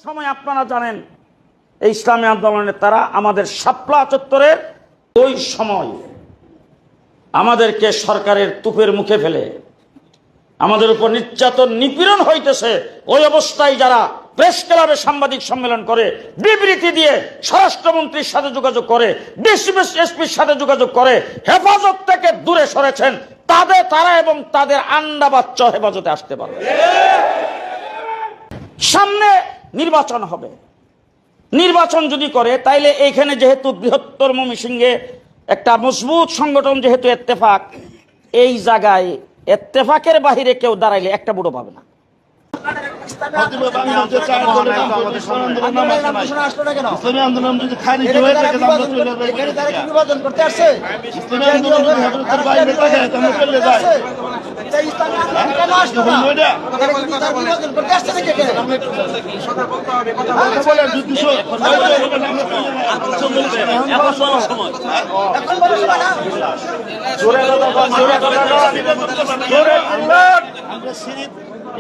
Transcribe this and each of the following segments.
সময় আপনারা জানেন এই ইসলামী আন্দোলনের তারা আমাদের শাপলা চত্বরের ওই সময় আমাদেরকে সরকারের তুপের মুখে ফেলে আমাদের উপর নির্যাতন নিপীড়ন হইতেছে। ওই অবস্থায় যারা প্রেস ক্লাবে সাংবাদিক সম্মেলন করে, বিবৃতি দিয়ে স্বরাষ্ট্রমন্ত্রীর সাথে যোগাযোগ করে, এসপির সাথে যোগাযোগ করে, হেফাজত থেকে দূরে সরেছেন, তারা এবং তাদের আন্ডা বাচ্চা হেফাজতে আসতে পারে। সামনে নির্বাচন হবে, নির্বাচন যদি করে তাইলে এইখানে যেহেতু বৃহত্তর ময়মনসিংহে একটা মজবুত সংগঠন যেহেতু ইত্তেফাক, এই জায়গায় ইত্তেফাকের বাহিরে কেউ দাঁড়াইলে একটা বুড়ো পাবে না।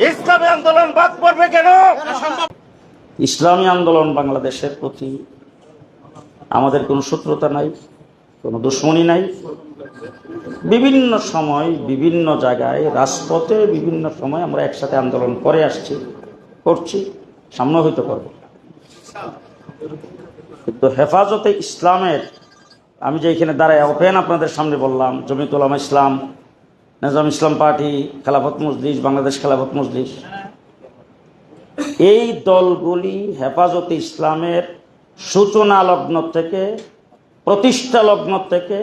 ইসলামী আন্দোলন বাদ পড়বে কেন? ইসলামী আন্দোলন বাংলাদেশের প্রতি আমাদের কোনো শত্রুতা নাই, কোনো দুশ্মনী নাই। বিভিন্ন সময় বিভিন্ন জায়গায় রাজপথে বিভিন্ন সময় আমরা একসাথে আন্দোলন করে আসছি, করছি, সামনে হইতে করব। কিন্তু হেফাজতে ইসলামের আমি যে এখানে দাঁড়ায় ওপেন আপনাদের সামনে বললাম, জমিয়তুল উলামা ইসলাম, নিজাম ইসলাম পার্টি, খেলাফত মজলিস, বাংলাদেশ খেলাফত মজলিস, এই দলগুলি হেফাজতে ইসলামের সূচনা লগ্ন থেকে, প্রতিষ্ঠা লগ্ন থেকে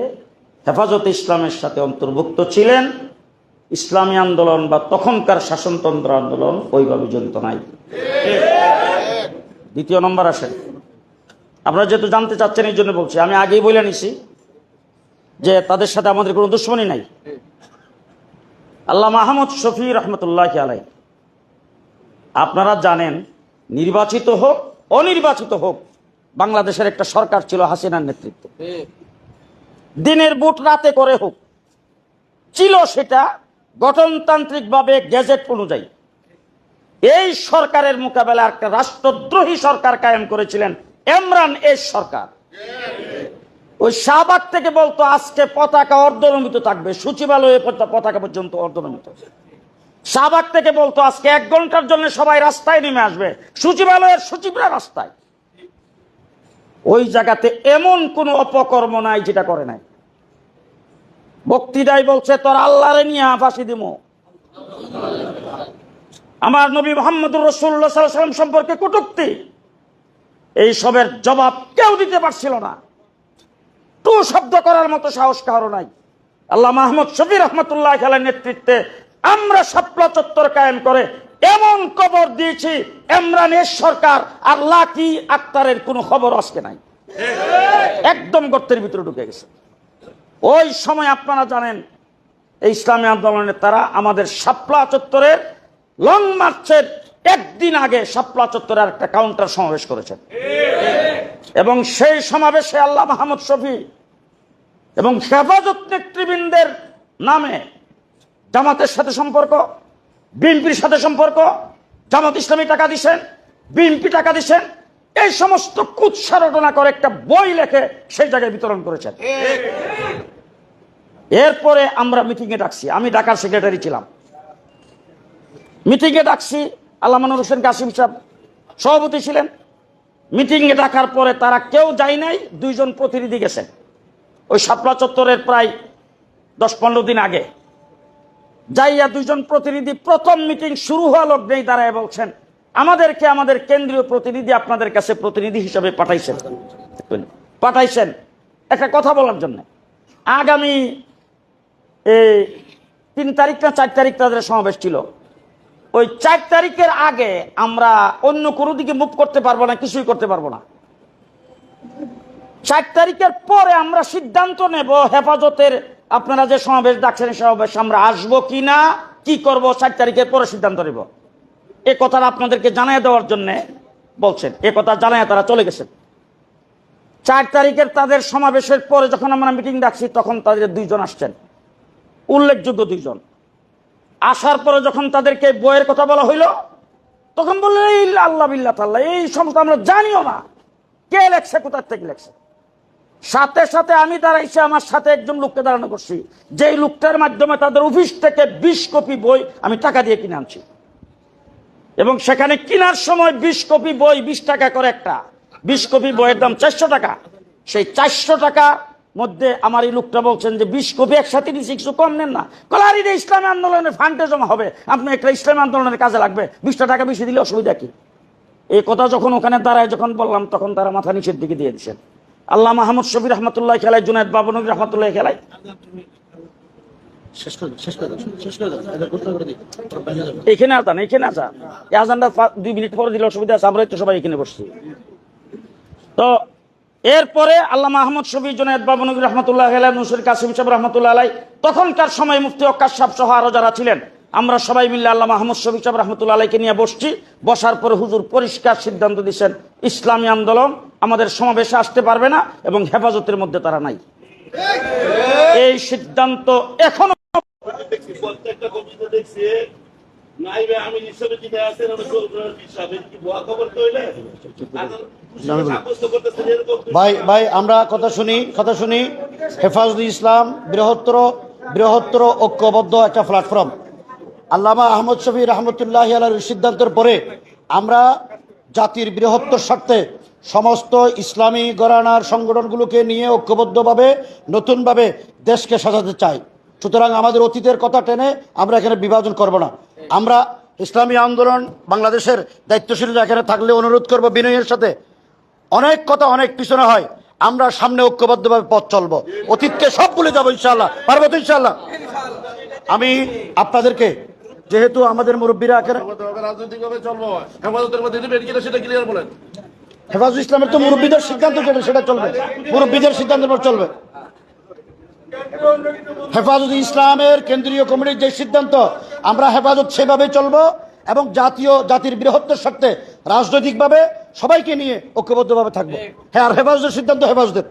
হেফাজতে ইসলামের সাথে অন্তর্ভুক্ত ছিলেন। ইসলামী আন্দোলন বা তখনকার শাসনতন্ত্র আন্দোলন ওইভাবে জড়িত নাই। দ্বিতীয় নম্বর আসেন, আপনারা যেহেতু জানতে চাচ্ছেন এই জন্য বলছি, আমি আগেই বলে নিছি যে তাদের সাথে আমাদের কোনো দুশ্মনী নাই। আল্লামা আহমদ শফি রহমতুল্লাহ আলাই, আপনারা জানেন নির্বাচিত হোক অনির্বাচিত হোক বাংলাদেশের একটা সরকার ছিল হাসিনার নেতৃত্বে, দিনের ভোট রাতে করে হোক ছিল, সেটা গঠনতান্ত্রিকভাবে গেজেট অনুযায়ী। এই সরকারের মোকাবেলায় একটা রাষ্ট্রদ্রোহী সরকার কায়েম করেছিলেন ইমরান এর সরকার। ওই শাহবাগ থেকে বলতো আজকে পতাকা অর্ধনমিত থাকবে, সচিবালয়ে পতাকা পর্যন্ত অর্ধনমিত। শাহবাগ থেকে বলতো আজকে 1 ঘন্টার জন্য সবাই রাস্তায় নেমে আসবে, সচিবালয়ের সচিবরা রাস্তায়। ওই জায়গাতে এমন কোন অপকর্ম নাই যেটা করে নাই। বক্তৃতায় বলছে তোর আল্লাহরে নিয়ে ফাঁসি দিব। আমার নবী মুহাম্মদুর রাসূলুল্লাহ সাল্লাল্লাহু আলাইহি ওয়াসাল্লাম সম্পর্কে কটূক্তি, এই সবের জবাব কেউ দিতে পারছিল না। টু শব্দ করার মতো সাহস কারো নাই। আল্লামা আহমদ শফি রহমতুল্লাহ আলাইহির নেতৃত্বে আমরা শাপলা চত্বর কায়েম করে এমন কবর দিয়েছি, ইমরানের সরকার আর লাকি আক্তারের কোনো খবর আজকে নাই, একদম গর্তের ভিতরে ঢুকে গেছে। ওই সময় আপনারা জানেন এই ইসলামী আন্দোলনের তারা আমাদের শাপলা চত্বরের লং মার্চের একদিন আগে শাপলা চত্বরে একটা কাউন্টার সমাবেশ করেছেন, এবং সেই সমাবেশে আল্লামা আহমদ শফি এবং হেফাজত নেতৃবৃন্দের নামে জামাতের সাথে সম্পর্ক, বিএনপির সাথে সম্পর্ক, জামাত ইসলামী টাকা দিচ্ছেন, বিএনপি টাকা দিচ্ছেন, এই সমস্ত কুৎসা রটনা করে একটা বই লেখে সেই জায়গায় বিতরণ করেছেন। এরপরে আমরা মিটিংয়ে ডাকছি, আমি ঢাকার সেক্রেটারি ছিলাম, মিটিংয়ে ডাকছি, আল্লামা নূর হোসেন কাসিম সাহেব সভাপতি ছিলেন। মিটিংয়ে ডাকার পরে তারা কেউ যায় নাই, 2 জন প্রতিনিধি গেছেন। ওই শাপলা চত্বরের প্রায় 10-15 দিন আগে যাইয়া 2 জন প্রতিনিধি প্রথম মিটিং শুরু হওয়া লগ্নেই দাঁড়ায় বলছেন আমাদেরকে আমাদের কেন্দ্রীয় প্রতিনিধি আপনাদের কাছে প্রতিনিধি হিসেবে পাঠাইছেন একটা কথা বলার জন্য। আগামী 3 তারিখ না 4 তারিখ তাদের সমাবেশ ছিল। ওই 4 তারিখের আগে আমরা অন্য কোনো দিকে মুভ করতে পারবো না, কিছুই করতে পারবো না। 4 তারিখের পরে আমরা সিদ্ধান্ত নেব হেফাজতের আপনারা যে সমাবেশ ডাকছেন সমাবেশ আমরা আসবো কি না, কি করব, 4 তারিখের পরে সিদ্ধান্ত নেব। এ কথাটা আপনাদেরকে জানিয়ে দেওয়ার জন্য বলছেন, এ কথা জানায় তারা চলে গেছেন। 4 তারিখের তাদের সমাবেশের পরে যখন আমরা মিটিং ডাকছি তখন তাদের 2 জন আসছেন, উল্লেখযোগ্য 2 জন। আসার পরে যখন তাদেরকে বইয়ের কথা বলা হইল, তখন বললেন এই আল্লাহ বিল্লাহ তাল্লাহ, এই সমস্ত আমরা জানিও না, কে লেখছে, কোথার থেকে লেখছে। সাথে সাথে আমি দাঁড়াইছি, আমার সাথে একজন লোককে দাঁড়ানো করছি, যেই লোকটার মাধ্যমে তাদের অফিস থেকে 20 কপি বই আমি টাকা দিয়ে কিনে আনছি, এবং সেখানে কেনার সময় 20 কপি বই 20 টাকা করে একটা, 20 কপি বইয়ের দাম 400 টাকা। সেই 400 টাকা মধ্যে আমার এই লোকটা বলছেন যে 20 কপি একসাথে নিচ্ছি, কিছু কম নেন না। কলার এটা ইসলামী আন্দোলনের ফান্ডে জমা হবে, আপনি একটা ইসলামী আন্দোলনের কাজে লাগবে, 20 টাকা বেশি দিলে অসুবিধা কি। এই কথা যখন ওখানে দাঁড়ায় যখন বললাম, তখন তারা মাথা নিচের দিকে দিয়ে দিচ্ছেন। আল্লাহ মাহমুদ শফি রহমতুল্লাহ খেলায়, জুনায়েদ বাবনগরী রহমতুল্লাহ খেলায়, এখানে আজান, এখানে আজান, এই আজানটা 2 মিনিট পরে দিলে অসুবিধা আছে, আমরাই তো সবাই এখানে বসছি। তো এরপরে আল্লাহ মাহমুদ শফি, জুনায়েদ বাবনগরী রহমতুল্লাহ খেলায়, নুসুর কাসিম সাহেব রহমতুল্লাহ আলাই, তখনকার সময় মুফতি ওয়াক্কাস সাহেব সহ আরো যারা ছিলেন, আমরা সবাই মিলে আল্লাহ মাহমুদ শফি সাহেব রহমতুল্লাহ আলাইকে নিয়ে বসছি। বসার পরে হুজুর পরিষ্কার সিদ্ধান্ত দিচ্ছেন, ইসলামী আন্দোলন আমাদের সমাবেশে আসতে পারবে না এবং হেফাজতের মধ্যে তারা নাই। এই সিদ্ধান্ত এখনো প্রত্যেকটা কবিতা দেখছি নাইবে আমি হিসেবে যিনি আছেন আমি হিসাবে কি ভুয়া খবর কইলে ভাই ভাই আমরা কথা শুনি। হেফাজতুল ইসলাম বৃহত্তর ঐক্যবদ্ধ একটা প্ল্যাটফর্ম। আল্লামা আহমদ শফি রহমতুল্লাহ আলাইহির সিদ্ধান্তের পরে আমরা জাতির বৃহত্তর স্বার্থে সমস্ত ইসলামী ঘরানার সংগঠনগুলোকে নিয়ে ঐক্যবদ্ধভাবে নতুনভাবে দেশকে সাজাতে চাই। সুতরাং আমাদের অতীতের কথা টেনে আমরা এখানে বিভাজন করব না। আমরা ইসলামী আন্দোলন বাংলাদেশের দায়িত্বশীলরা এখানে থাকলে অনুরোধ করব বিনয়ের সাথে, অনেক কথা অনেক পিছনে হয়, আমরা সামনে ঐক্যবদ্ধভাবে পথ চলবো, অতীতকে সব ভুলে যাবো ইনশাআল্লাহ, পারবো তো ইনশাআল্লাহ। আমি আপনাদেরকে, যেহেতু আমাদের মুরব্বীরা এখানে রাজনৈতিকভাবে চলবো, হেফাজতের মধ্যে দিবেন কিনা সেটা ক্লিয়ার বলেন। হেফাজতুল ইসলামের তো মুরব্বীদের সিদ্ধান্ত যেটা সেটা চলবে, মুরব্বীদের সিদ্ধান্তের পর চলবে। হেফাজতুল ইসলামের কেন্দ্রীয় কমিটির যে সিদ্ধান্ত, আমরা হেফাজত সেভাবে চলবো এবং জাতির বৃহত্তর স্বার্থে রাজনৈতিকভাবে সবাইকে নিয়ে ঐক্যবদ্ধভাবে থাকবো। হ্যাঁ, আর হেফাজতের সিদ্ধান্ত হেফাজতের।